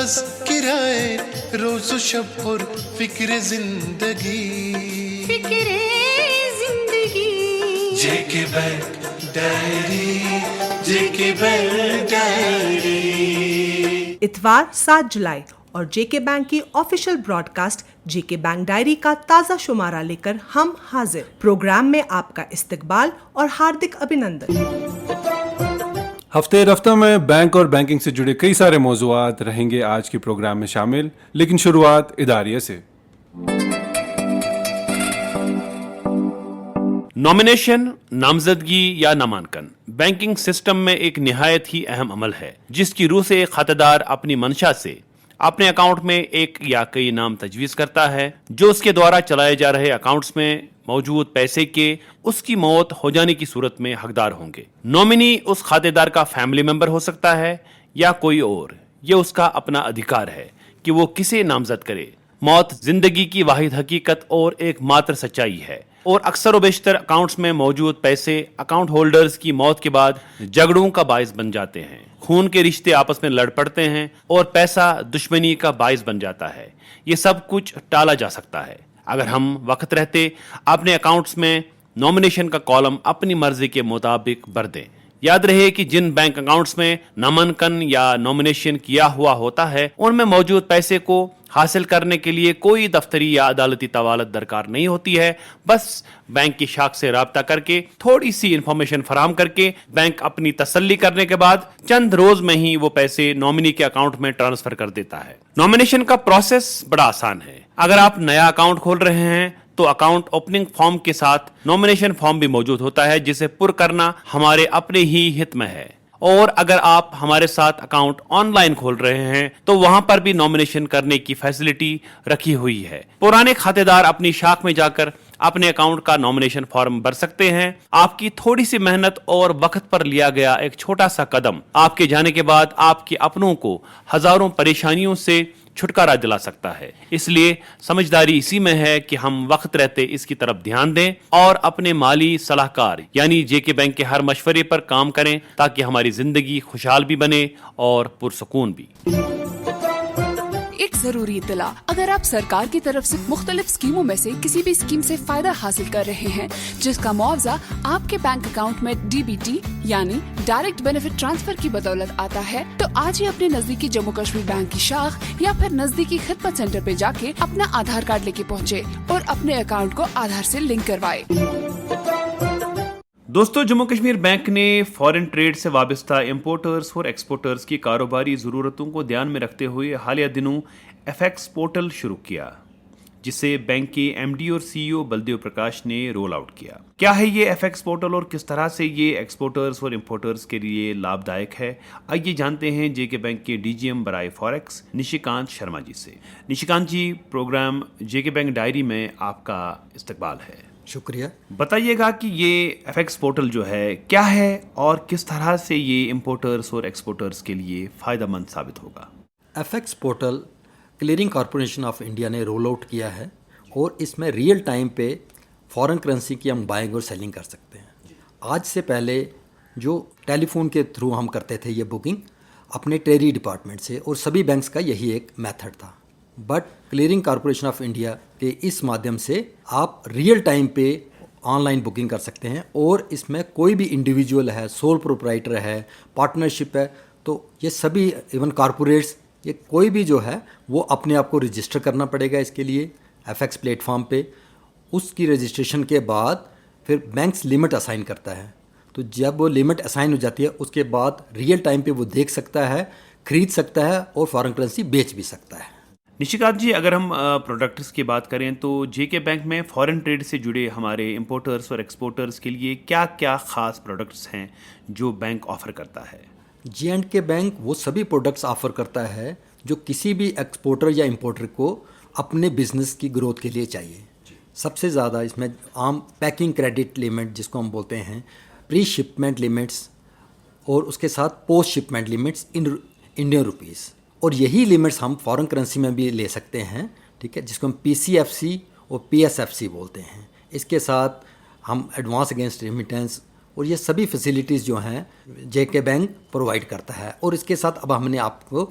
تذکرائے روز و شب اور فکر زندگی جے کے بینک ڈائری، جے کے بینک ڈائری۔ اتوار 7 جولائی اور جے کے بینک کی آفیشیل براڈ کاسٹ جے کے بینک ڈائری کا تازہ شمارہ لے کر ہم حاضر۔ پروگرام میں آپ کا استقبال اور ہاردک ابھینندن۔ ہفتے رفتہ میں بینک اور بینکنگ سے جڑے کئی سارے موضوعات رہیں گے آج کے پروگرام میں شامل، لیکن شروعات اداریہ سے۔ نامینیشن، نامزدگی یا نامانکن بینکنگ سسٹم میں ایک نہایت ہی اہم عمل ہے، جس کی روح سے ایک خاطہ دار اپنی منشا سے اپنے اکاؤنٹ میں ایک یا کئی نام تجویز کرتا ہے جو اس کے دوارا چلائے جا رہے اکاؤنٹس میں موجود پیسے کے اس کی موت ہو جانے کی صورت میں حقدار ہوں گے۔ نومینی اس خاطہ دار کا فیملی ممبر ہو سکتا ہے یا کوئی اور، یہ اس کا اپنا ادھیکار ہے کہ وہ کسے نامزد کرے۔ موت زندگی کی واحد حقیقت اور ایک ماتر سچائی ہے، اور اکثر و بیشتر اکاؤنٹس میں موجود پیسے اکاؤنٹ ہولڈرز کی موت کے بعد جھگڑوں کا باعث بن جاتے ہیں، خون کے رشتے آپس میں لڑ پڑتے ہیں اور پیسہ دشمنی کا باعث بن جاتا ہے۔ یہ سب کچھ ٹالا جا سکتا ہے اگر ہم وقت رہتے اپنے اکاؤنٹس میں نامینیشن کا کالم اپنی مرضی کے مطابق بھر دیں۔ یاد رہے کہ جن بینک اکاؤنٹس میں نامانکن یا نامینیشن کیا ہوا ہوتا ہے ان میں موجود پیسے کو حاصل کرنے کے لیے کوئی دفتری یا عدالتی طوالت درکار نہیں ہوتی ہے، بس بینک کی شاخ سے رابطہ کر کے تھوڑی سی انفارمیشن فراہم کر کے بینک اپنی تسلی کرنے کے بعد چند روز میں ہی وہ پیسے نومینی کے اکاؤنٹ میں ٹرانسفر کر دیتا ہے۔ نامینیشن کا پروسیس بڑا آسان ہے۔ اگر آپ نیا اکاؤنٹ کھول رہے ہیں تو اکاؤنٹ اوپننگ فارم کے ساتھ نامینیشن فارم بھی موجود ہوتا ہے جسے پر کرنا ہمارے اپنے ہی ہت میں ہے، اور اگر آپ ہمارے ساتھ اکاؤنٹ آن لائن کھول رہے ہیں تو وہاں پر بھی نامینیشن کرنے کی فیسلٹی رکھی ہوئی ہے۔ پرانے کھاتے دار اپنی شاخ میں جا کر اپنے اکاؤنٹ کا نامینیشن فارم بھر سکتے ہیں۔ آپ کی تھوڑی سی محنت اور وقت پر لیا گیا ایک چھوٹا سا قدم آپ کے جانے کے بعد آپ کے اپنوں کو ہزاروں پریشانیوں سے چھٹکارا دلا سکتا ہے۔ اس لیے سمجھداری اسی میں ہے کہ ہم وقت رہتے اس کی طرف دھیان دیں اور اپنے مالی صلاح کار یعنی جے کے بینک کے ہر مشورے پر کام کریں تاکہ ہماری زندگی خوشحال بھی بنے اور پرسکون بھی۔ ایک ضروری اطلاع، اگر آپ سرکار کی طرف سے مختلف اسکیموں میں سے کسی بھی اسکیم سے فائدہ حاصل کر رہے ہیں جس کا معاوضہ آپ کے بینک اکاؤنٹ میں ڈی بی ٹی یعنی ڈائریکٹ بینیفٹ ٹرانسفر کی بدولت آتا ہے تو آج ہی اپنے نزدیکی جموں کشمیر بینک کی شاخ یا پھر نزدیکی خدمت سینٹر پہ جا کے اپنا آدھار کارڈ لے کے پہنچے اور اپنے اکاؤنٹ کو آدھار سے لنک کروائے۔ دوستو، جموں کشمیر بینک نے فارن ٹریڈ سے وابستہ امپورٹرز اور ایکسپورٹرز کی کاروباری ضرورتوں کو دھیان میں رکھتے ہوئے حالیہ دنوں ایف ایکس پورٹل شروع کیا، جسے بینک کے ایم ڈی اور سی ای او بلدیو پرکاش نے رول آؤٹ کیا۔ کیا ہے یہ ایف ایکس پورٹل اور کس طرح سے یہ ایکسپورٹرز اور امپورٹرز کے لیے لابھ دائک ہے؟ آئیے جانتے ہیں جے کے بینک کے ڈی جی ایم برائے فوریکس نشیکانت شرما جی سے۔ نشیکانت جی، پروگرام جے کے بینک ڈائری میں آپ کا استقبال ہے۔ شکریہ۔ بتائیے گا کہ یہ ایف ایکس پورٹل جو ہے کیا ہے اور کس طرح سے یہ امپورٹرز اور ایکسپورٹرز کے لیے فائدہ مند ثابت ہوگا؟ F X portal clearing corporation of India نے رول آؤٹ کیا ہے اور اس میں ریئل ٹائم پہ فارن کرنسی کی ہم بائنگ اور سیلنگ کر سکتے ہیں۔ آج سے پہلے جو ٹیلی فون کے تھرو ہم کرتے تھے یہ بکنگ اپنے ٹریری ڈپارٹمنٹ سے، اور سبھی بینکس کا یہی ایک میتھڈ تھا، but clearing corporation of India کے اس مادھیم سے آپ ریئل ٹائم پہ آن لائن بکنگ کر سکتے ہیں، اور اس میں کوئی بھی انڈیویجول ہے، سول پروپرائٹر ہے، پارٹنرشپ ہے، تو یہ سبھی ایون کارپوریٹس، یہ کوئی بھی جو ہے وہ اپنے آپ کو رجسٹر کرنا پڑے گا اس کے لیے ایف ایکس پلیٹ فارم پہ۔ اس کی رجسٹریشن کے بعد پھر بینکس لمٹ اسائن کرتا ہے، تو جب وہ لمٹ اسائن ہو جاتی ہے اس کے بعد ریئل ٹائم پہ وہ دیکھ سکتا ہے، خرید سکتا ہے اور فارن کرنسی بیچ بھی سکتا ہے۔ نشیکانت جی، اگر ہم پروڈکٹس کی بات کریں تو جے کے بینک میں فارن ٹریڈ سے جڑے ہمارے امپورٹرز اور ایکسپورٹرز کے لیے کیا کیا خاص پروڈکٹس ہیں جو بینک آفر کرتا ہے؟ جے اینڈ کے بینک وہ سبھی پروڈکٹس آفر کرتا ہے جو کسی بھی ایکسپورٹر یا امپورٹر کو اپنے بزنس کی گروتھ کے لیے چاہیے۔ سب سے زیادہ اس میں عام پیکنگ کریڈٹ لمٹ جس کو ہم بولتے ہیں، پری شپمنٹ لمٹس، اور اس کے ساتھ post shipment limits Indian rupees, اور یہی لمٹس ہم فارن کرنسی میں بھی لے سکتے ہیں، ٹھیک ہے، جس کو ہم پی سی ایف سی اور پی ایس ایف سی بولتے ہیں۔ اس کے ساتھ ہم ایڈوانس اگینسٹ ریمیٹنس اور یہ سبھی فیسلٹیز جو ہیں جے کے بینک پرووائڈ کرتا ہے، اور اس کے ساتھ اب ہم نے آپ کو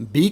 B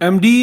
MD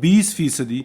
20%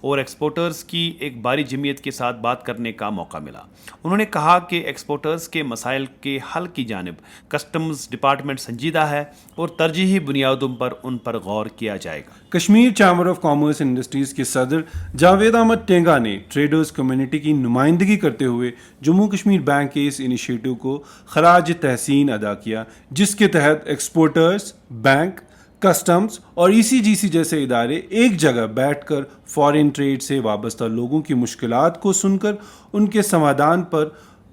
اور ایکسپورٹرز کی ایک بڑی جمعیت کے ساتھ بات کرنے کا موقع ملا. انہوں نے کہا کہ ایکسپورٹرز کے مسائل کے حل کی جانب کسٹمز ڈپارٹمنٹ سنجیدہ ہے اور ترجیحی بنیادوں پر ان پر غور کیا جائے گا. Kashmir chamber of commerce and industries کے صدر جاوید احمد ٹینگا نے ٹریڈرز کمیونٹی کی نمائندگی کرتے ہوئے جموں کشمیر بینک کے اس انیشیٹو کو خراج تحسین ادا کیا، جس کے تحت ایکسپورٹرز، بینک، کسٹمز اور ECGC جیسے ادارے ایک جگہ بیٹھ کر فارن ٹریڈ سے وابستہ لوگوں کی مشکلات کو سن کر ان کے سمادھان پر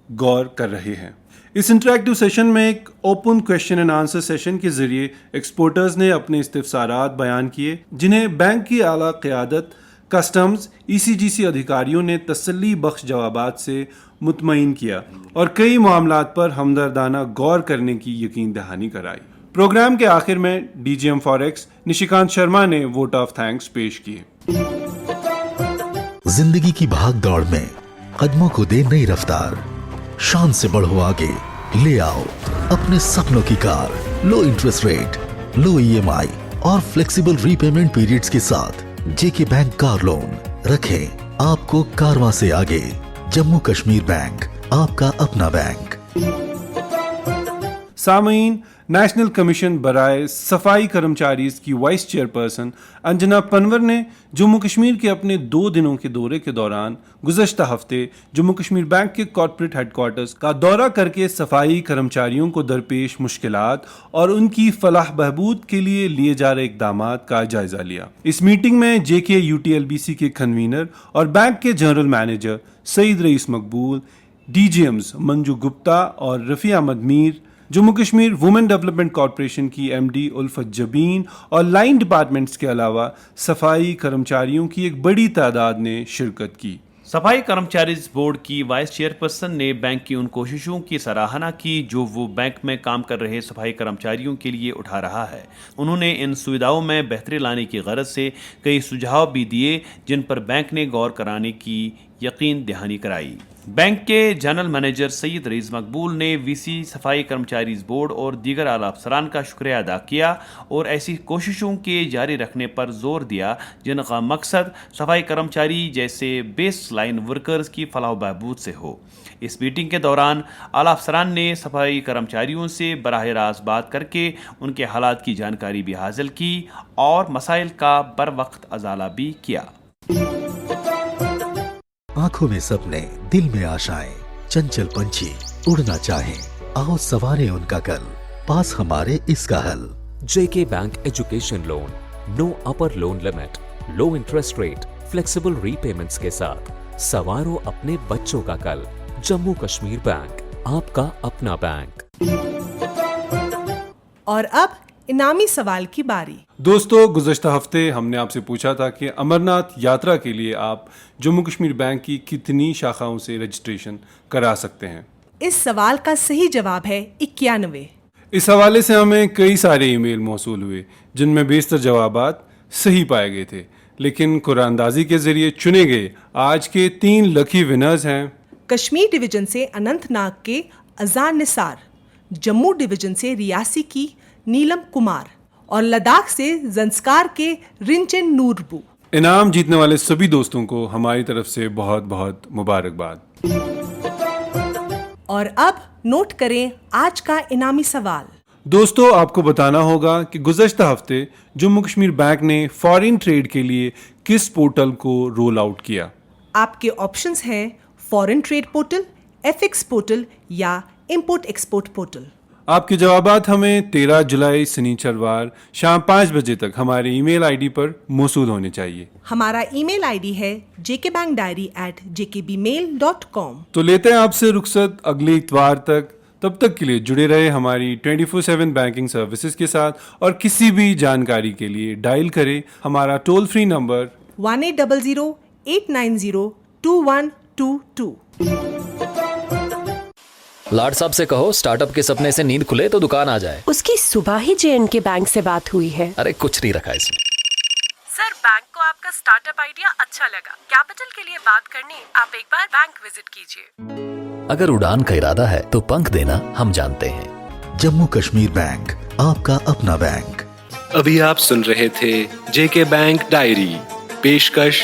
غور کر رہے ہیں. اس انٹریکٹیو سیشن میں ایک open question and answer session کے ذریعے ایکسپورٹرز نے اپنے استفسارات بیان کیے، جنہیں بینک کی اعلیٰ قیادت، کسٹمز، ECGC ادھیکاریوں نے تسلی بخش جوابات سے مطمئن کیا اور کئی معاملات پر ہمدردانہ غور کرنے کی یقین دہانی کرائی. پروگرام کے آخر میں DGM فاریکس نشیکانت شرما نے ووٹ آف تھینکس پیش کیے. زندگی کی بھاگ دوڑ میں قدموں کو دے نئی رفتار، شان سے بڑھو آگے، لے آؤ اپنے سپنوں کی کار. لو انٹرسٹ ریٹ، لو EMI اور فلیکسیبل ری پیمنٹ پیریڈز کے ساتھ JK بینک کار لون رکھیں آپ کو کارواں سے آگے. جموں کشمیر بینک، آپ کا اپنا بینک. سامعین، نیشنل کمیشن برائے صفائی کرمچاریز کی وائس چیئرپرسن انجنا پنور نے جموں کشمیر کے اپنے 2 دنوں کے دورے کے دوران گزشتہ ہفتے جموں کشمیر بینک کے کارپوریٹ ہیڈ کوارٹرز کا دورہ کر کے صفائی کرمچاریوں کو درپیش مشکلات اور ان کی فلاح بہبود کے لیے لیے جا رہے اقدامات کا جائزہ لیا. اس میٹنگ میں JK UTLBC کے کنوینر اور بینک کے general manager Saeed Rais Maqbool, DGMs Manju Gupta اور Rafi Ahmad Mir, Jammu Kashmir women development corporation کی MD الفت جبین اور لائن ڈپارٹمنٹس کے علاوہ صفائی کرمچاریوں کی ایک بڑی تعداد نے شرکت کی. صفائی کرمچاریز بورڈ کی وائس چیئرپرسن نے بینک کی ان کوششوں کی سراہنا کی جو وہ بینک میں کام کر رہے صفائی کرمچاریوں کے لیے اٹھا رہا ہے. انہوں نے ان سویدھاؤں میں بہتری لانے کی غرض سے کئی سجھاؤ بھی دیے جن پر بینک نے غور کرانے کی یقین دہانی کرائی. بینک کے جنرل مینیجر سید رئیس مقبول نے VC صفائی کرمچاریز بورڈ اور دیگر اعلیٰ افسران کا شکریہ ادا کیا اور ایسی کوششوں کے جاری رکھنے پر زور دیا جن کا مقصد صفائی کرمچاری جیسے بیس لائن ورکرز کی فلاح و بہبود سے ہو. اس میٹنگ کے دوران اعلیٰ افسران نے صفائی کرمچاریوں سے براہ راست بات کر کے ان کے حالات کی جانکاری بھی حاصل کی اور مسائل کا بر وقت ازالہ بھی کیا. آنکھوں میں سپنے، دل میں آشائیں، چنچل پنچھی اڑنا چاہیں، آؤ سوارے ان کا کل، پاس ہمارے اس کا حل. JK بینک ایجوکیشن لون، نو اپر لون لمٹ، لو انٹرسٹ ریٹ، فلیکسیبل ری پیمنٹس کے ساتھ سوارو اپنے بچوں کا کل. جموں کشمیر بینک، آپ کا اپنا بینک. اور اب انعامی سوال کی باری. دوستو، گزشتہ ہفتے ہم نے آپ سے پوچھا تھا کہ امرناتھ یاترا کے لیے آپ جموں کشمیر بینک کی کتنی شاخاؤں سے رجسٹریشن کرا سکتے ہیں. اس سوال کا صحیح جواب ہے 91. اس حوالے سے ہمیں کئی سارے ای میل موصول ہوئے جن میں بیشتر جوابات صحیح پائے گئے تھے، لیکن قرعہ اندازی کے ذریعے چنے گئے آج کے 3 لکی ونرز ہیں. کشمیر ڈویژن سے اننت ناگ کے اذان نثار، جموں ڈویژن سے ریاسی کی نیلم کمار اور لداخ سے زنسکار کے رنچن نوربو. انعام جیتنے والے سبھی دوستوں کو ہماری طرف سے بہت بہت مبارکباد. اور اب نوٹ کریں آج کا انعامی سوال. دوستو، آپ کو بتانا ہوگا کہ گزشتہ ہفتے جموں کشمیر بینک نے فارن ٹریڈ کے لیے کس پورٹل کو رول آؤٹ کیا. آپ کے آپشنز ہیں foreign trade portal, FX portal یا امپورٹ ایکسپورٹ پورٹل. آپ کے جوابات ہمیں 13 جولائی سنیچروار شام 5 بجے تک ہمارے ای میل ID پر موصول ہونے چاہیے. ہمارا ای میل ID ہے jkbankdiary@jkbmail.com. تو لیتے ہیں آپ سے رخصت اگلے اتوار تک. تب تک کے لیے جڑے رہے ہماری 24/7 بینکنگ سروسز کے ساتھ اور کسی بھی جانکاری کے لیے ڈائل کریں ہمارا ٹول فری نمبر 1800-890-2122. لاڈ صاحب سے کہو سٹارٹ اپ کے سپنے سے نیند کھلے تو دکان آ جائے. اس کی صبح ہی JNK بینک سے بات ہوئی ہے. ارے کچھ نہیں رکھا اس میں. سر، بینک کو آپ کا سٹارٹ اپ آئیڈیا اچھا لگا. کیپٹل کے لیے بات کرنے آپ ایک بار بینک وزٹ کیجیے. اگر اڑان کا ارادہ ہے تو پنکھ دینا ہم جانتے ہیں. جموں کشمیر بینک، آپ کا اپنا بینک. ابھی آپ سن رہے تھے JK بینک ڈائری، پیشکش